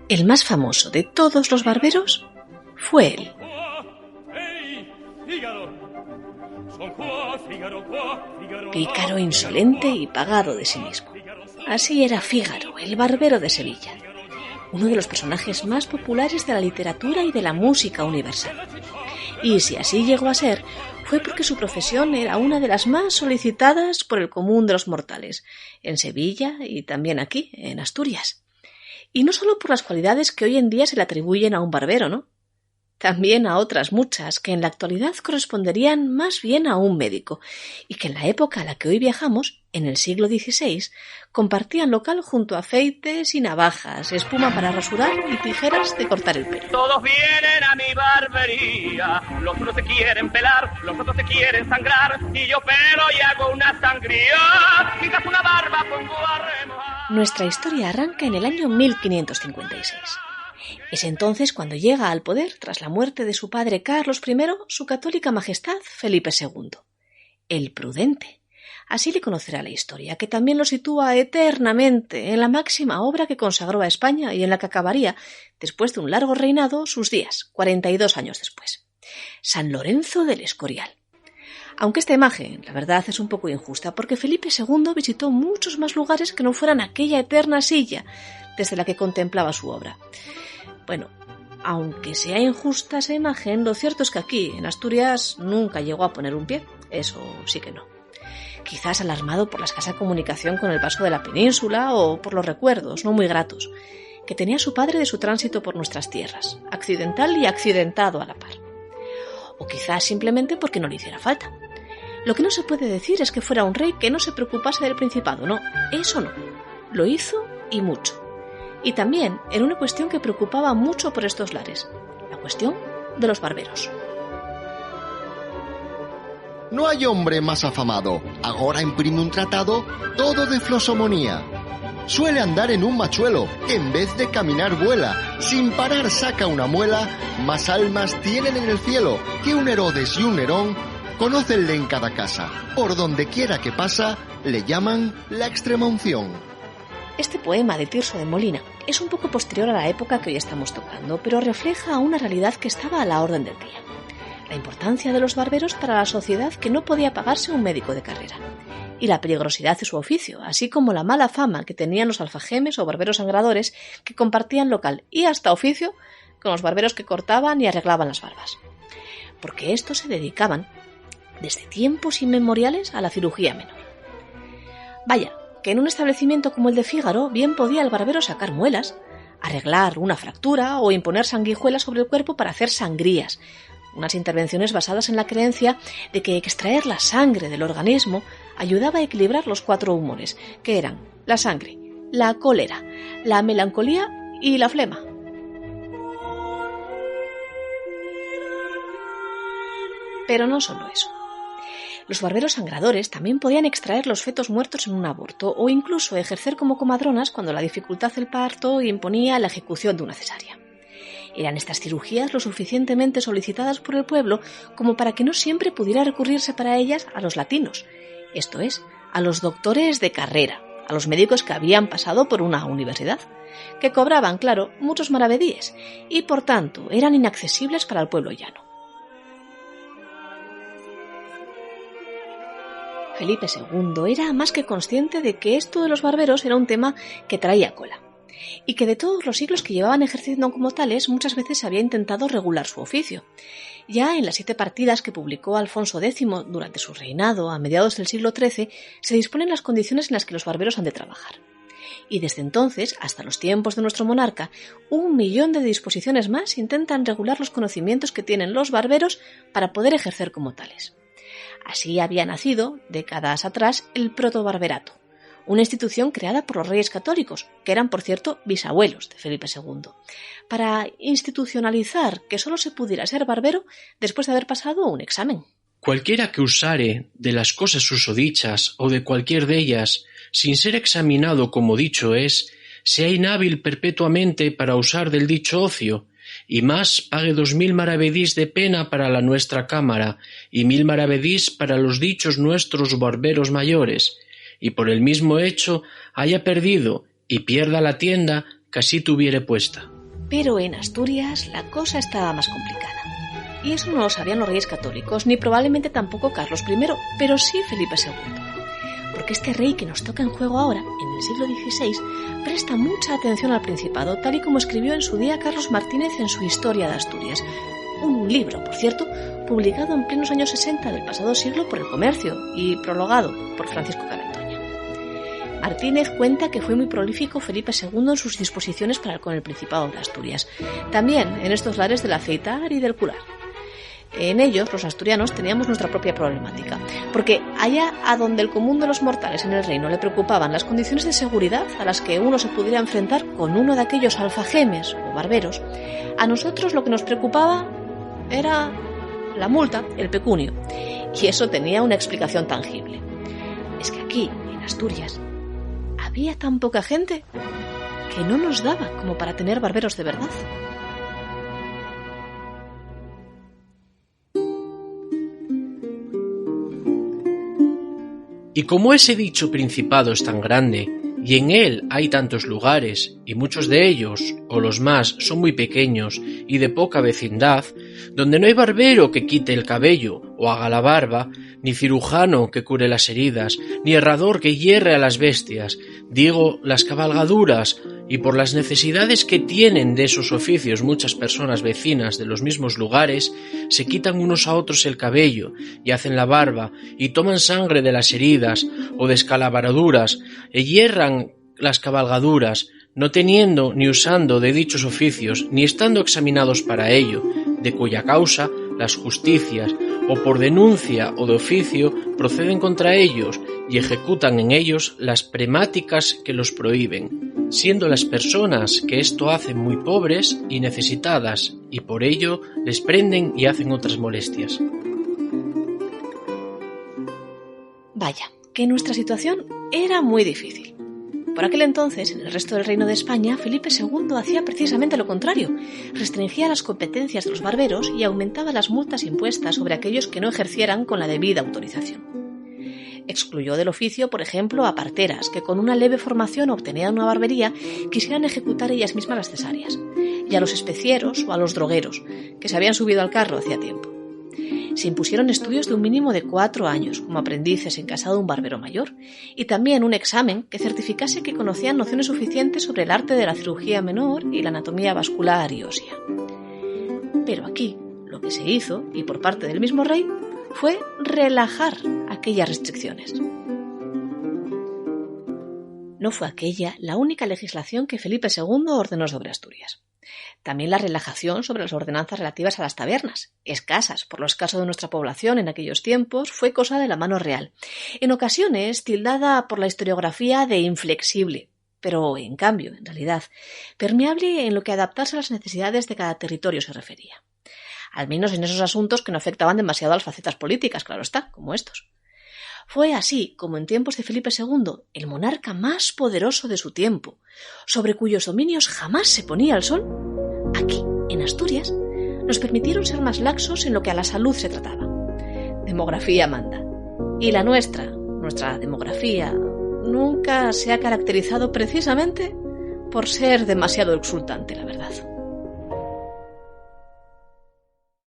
El más famoso de todos los barberos fue él. Pícaro, insolente y pagado de sí mismo. Así era Fígaro, el barbero de Sevilla, uno de los personajes más populares de la literatura y de la música universal. Y si así llegó a ser, fue porque su profesión era una de las más solicitadas por el común de los mortales, en Sevilla y también aquí, en Asturias. Y no solo por las cualidades que hoy en día se le atribuyen a un barbero, ¿no? También a otras muchas que en la actualidad corresponderían más bien a un médico y que en la época a la que hoy viajamos, en el siglo XVI, compartían local junto a aceites y navajas, espuma para rasurar y tijeras de cortar el pelo. Todos vienen a mi barbería, los unos se quieren pelar, los otros se quieren sangrar y yo pelo y hago una sangría, quizás una barba pongo a remojar. Nuestra historia arranca en el año 1556. Es entonces cuando llega al poder, tras la muerte de su padre Carlos I, su católica majestad Felipe II, el Prudente. Así le conocerá la historia, que también lo sitúa eternamente en la máxima obra que consagró a España y en la que acabaría, después de un largo reinado, sus días, 42 años después. San Lorenzo del Escorial. Aunque esta imagen, la verdad, es un poco injusta, porque Felipe II visitó muchos más lugares que no fueran aquella eterna silla desde la que contemplaba su obra. Bueno, aunque sea injusta esa imagen, lo cierto es que aquí, en Asturias, nunca llegó a poner un pie. Eso sí que no. Quizás alarmado por la escasa comunicación con el paso de la península o por los recuerdos, no muy gratos, que tenía su padre de su tránsito por nuestras tierras, accidental y accidentado a la par. O quizás simplemente porque no le hiciera falta. Lo que no se puede decir es que fuera un rey que no se preocupase del principado, no, eso no. Lo hizo y mucho. Y también era una cuestión que preocupaba mucho por estos lares, la cuestión de los barberos. No hay hombre más afamado, agora imprime un tratado todo de flosomonía. Suele andar en un machuelo, que en vez de caminar vuela, sin parar saca una muela, más almas tienen en el cielo que un Herodes y un Nerón, conócenle en cada casa, por donde quiera que pasa, le llaman la extremaunción. Este poema de Tirso de Molina es un poco posterior a la época que hoy estamos tocando, pero refleja una realidad que estaba a la orden del día. La importancia de los barberos para la sociedad que no podía pagarse un médico de carrera, y la peligrosidad de su oficio, así como la mala fama que tenían los alfajemes o barberos sangradores que compartían local y hasta oficio con los barberos que cortaban y arreglaban las barbas. Porque estos se dedicaban desde tiempos inmemoriales a la cirugía menor. Vaya, que en un establecimiento como el de Fígaro bien podía el barbero sacar muelas, arreglar una fractura o imponer sanguijuelas sobre el cuerpo para hacer sangrías, unas intervenciones basadas en la creencia de que extraer la sangre del organismo ayudaba a equilibrar los 4 humores, que eran la sangre, la cólera, la melancolía y la flema. Pero no solo eso. Los barberos sangradores también podían extraer los fetos muertos en un aborto o incluso ejercer como comadronas cuando la dificultad del parto imponía la ejecución de una cesárea. Eran estas cirugías lo suficientemente solicitadas por el pueblo como para que no siempre pudiera recurrirse para ellas a los latinos, esto es, a los doctores de carrera, a los médicos que habían pasado por una universidad, que cobraban, claro, muchos maravedíes y por tanto eran inaccesibles para el pueblo llano. Felipe II era más que consciente de que esto de los barberos era un tema que traía cola, y que de todos los siglos que llevaban ejerciendo como tales muchas veces había intentado regular su oficio. Ya en las 7 partidas que publicó Alfonso X durante su reinado a mediados del siglo XIII se disponen las condiciones en las que los barberos han de trabajar. Y desde entonces, hasta los tiempos de nuestro monarca, 1 millón de disposiciones más intentan regular los conocimientos que tienen los barberos para poder ejercer como tales. Así había nacido, décadas atrás, el protobarberato, una institución creada por los reyes católicos, que eran, por cierto, bisabuelos de Felipe II, para institucionalizar que solo se pudiera ser barbero después de haber pasado un examen. Cualquiera que usare de las cosas susodichas o de cualquier de ellas, sin ser examinado como dicho es, sea inhábil perpetuamente para usar del dicho ocio, y más pague 2000 maravedís de pena para la nuestra cámara, y 1000 maravedís para los dichos nuestros barberos mayores, y por el mismo hecho haya perdido y pierda la tienda que así tuviere puesta. Pero en Asturias la cosa estaba más complicada. Y eso no lo sabían los reyes católicos, ni probablemente tampoco Carlos I, pero sí Felipe II. Porque este rey que nos toca en juego ahora, en el siglo XVI, presta mucha atención al Principado, tal y como escribió en su día Carlos Martínez en su Historia de Asturias. Un libro, por cierto, publicado en plenos años 60 del pasado siglo por El Comercio y prologado por Francisco Canetoña. Martínez cuenta que fue muy prolífico Felipe II en sus disposiciones con el Principado de Asturias, también en estos lares del aceitar y del curar. En ellos, los asturianos, teníamos nuestra propia problemática, porque allá a donde el común de los mortales en el reino le preocupaban las condiciones de seguridad a las que uno se pudiera enfrentar con uno de aquellos alfajemes o barberos, a nosotros lo que nos preocupaba era la multa, el pecunio, y eso tenía una explicación tangible. Es que aquí, en Asturias, había tan poca gente que no nos daba como para tener barberos de verdad. Y como ese dicho principado es tan grande, y en él hay tantos lugares, y muchos de ellos, o los más, son muy pequeños y de poca vecindad, donde no hay barbero que quite el cabello o haga la barba, ni cirujano que cure las heridas, ni herrador que hierre a las bestias, digo las cabalgaduras, y por las necesidades que tienen de esos oficios muchas personas vecinas de los mismos lugares, se quitan unos a otros el cabello, y hacen la barba, y toman sangre de las heridas, o descalabraduras, e hierran las cabalgaduras, no teniendo ni usando de dichos oficios, ni estando examinados para ello, de cuya causa las justicias, o por denuncia o de oficio, proceden contra ellos y ejecutan en ellos las premáticas que los prohíben, siendo las personas que esto hacen muy pobres y necesitadas, y por ello les prenden y hacen otras molestias. Vaya, que nuestra situación era muy difícil. Por aquel entonces, en el resto del Reino de España, Felipe II hacía precisamente lo contrario. Restringía las competencias de los barberos y aumentaba las multas impuestas sobre aquellos que no ejercieran con la debida autorización. Excluyó del oficio, por ejemplo, a parteras que con una leve formación obtenían una barbería quisieran ejecutar ellas mismas las cesáreas, y a los especieros o a los drogueros, que se habían subido al carro hacía tiempo. Se impusieron estudios de un mínimo de 4 años como aprendices en casa de un barbero mayor y también un examen que certificase que conocían nociones suficientes sobre el arte de la cirugía menor y la anatomía vascular y ósea. Pero aquí lo que se hizo, y por parte del mismo rey, fue relajar aquellas restricciones. No fue aquella la única legislación que Felipe II ordenó sobre Asturias. También la relajación sobre las ordenanzas relativas a las tabernas, escasas por lo escaso de nuestra población en aquellos tiempos, fue cosa de la mano real, en ocasiones tildada por la historiografía de inflexible, pero en cambio, en realidad, permeable en lo que adaptarse a las necesidades de cada territorio se refería. Al menos en esos asuntos que no afectaban demasiado a las facetas políticas, claro está, como estos. Fue así como en tiempos de Felipe II, el monarca más poderoso de su tiempo, sobre cuyos dominios jamás se ponía el sol, aquí, en Asturias, nos permitieron ser más laxos en lo que a la salud se trataba. Demografía manda. Y la nuestra demografía, nunca se ha caracterizado precisamente por ser demasiado exultante, la verdad.